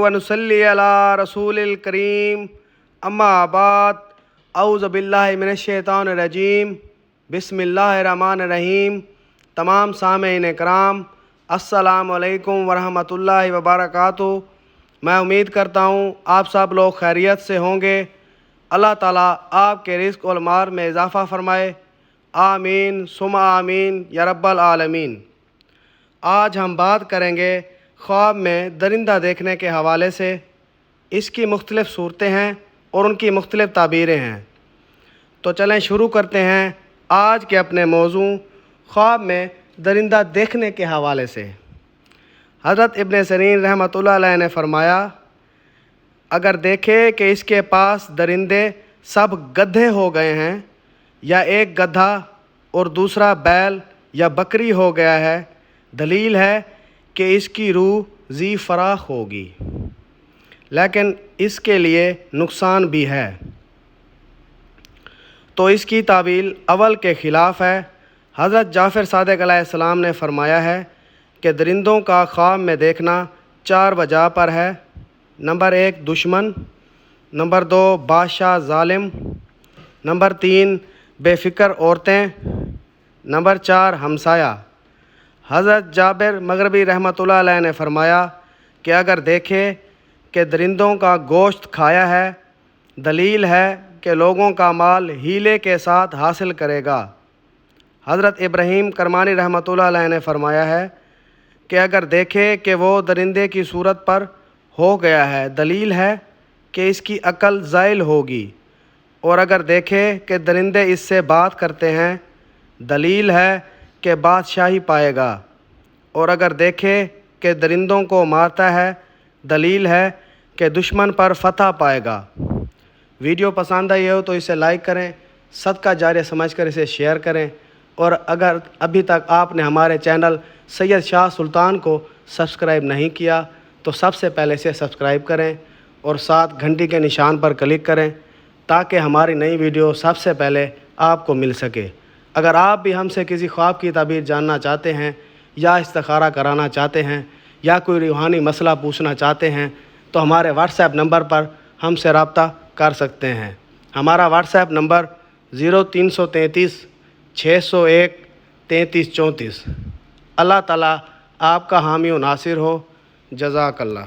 व नुसल्ली अला रसूलिल करीम अम्मा बाद औज़ु बिल्लाहि मिनश्शैतानिर्रजीम बिस्मिल्लाहिर्रहमानिर्रहीम। तमाम सामीन कराम अस्सलामु अलैकुम वरहमतुल्लाहि वबरकातुहू। मैं उम्मीद करता हूँ आप सब लोग खैरियत से होंगे। अल्लाह ताला आपके रिज़्क़ और माल में इजाफ़ा फ़रमाए। आमीन सुम्मा आमीन या रब्बल आलमीन। आज हम बात करेंगे ख्वाब में दरिंदा देखने के हवाले से। इसकी मुख्तलिफ़ सूरतें हैं और उनकी मुख्तलिफ़ ताबीरें हैं। तो चलें शुरू करते हैं आज के अपने मौजू ख्वाब में दरिंदा देखने के हवाले से। हज़रत इब्न सिरीन रहमतुल्लाह अलैह ने फरमाया, अगर देखे कि इसके पास दरिंदे सब गधे हो गए हैं या एक गधा और दूसरा बैल या बकरी हो गया है, दलील है कि इसकी रूह ज़ी फराख होगी, लेकिन इसके लिए नुकसान भी है। तो इसकी तावील अवल के ख़िलाफ़ है। हज़रत जाफ़र सादिक़ अलैहिस्सलाम ने फरमाया है कि दरिंदों का ख्वाब में देखना 4 वजह पर है। नंबर 1 दुश्मन, नंबर 2 बादशाह ज़ालिम, नंबर 3 बेफ़िक्र औरतें, नंबर 4 हमसाया। हज़रत जाबिर मग़रिबी रहमतुल्लाह अलैह ने फरमाया कि अगर देखे कि दरिंदों का गोश्त खाया है, दलील है कि लोगों का माल हीले के साथ हासिल करेगा। हज़रत इब्राहीम करमानी रहमतुल्लाह अलैह ने फरमाया है कि अगर देखे कि वो दरिंदे की सूरत पर हो गया है, दलील है कि इसकी अक्ल ज़ाइल होगी। और अगर देखे कि दरिंदे इससे बात करते हैं, दलील है कि बादशाही पाएगा। और अगर देखे कि दरिंदों को मारता है, दलील है कि दुश्मन पर फ़तह पाएगा। वीडियो पसंद आई हो तो इसे लाइक करें, सदका जारिया समझकर इसे शेयर करें। और अगर अभी तक आपने हमारे चैनल सैयद शाह सुल्तान को सब्सक्राइब नहीं किया तो सबसे पहले इसे सब्सक्राइब करें और साथ घंटी के निशान पर क्लिक करें ताकि हमारी नई वीडियो सबसे पहले आपको मिल सके। अगर आप भी हमसे किसी ख्वाब की ताबीर जानना चाहते हैं या इस्तिखारा कराना चाहते हैं या कोई रूहानी मसला पूछना चाहते हैं तो हमारे व्हाट्सएप नंबर पर हमसे रब्ता कर सकते हैं। हमारा व्हाट्सएप नंबर 0333 601 3334। अल्लाह ताला आपका हामी व नासिर हो। जज़ाकल्लाह।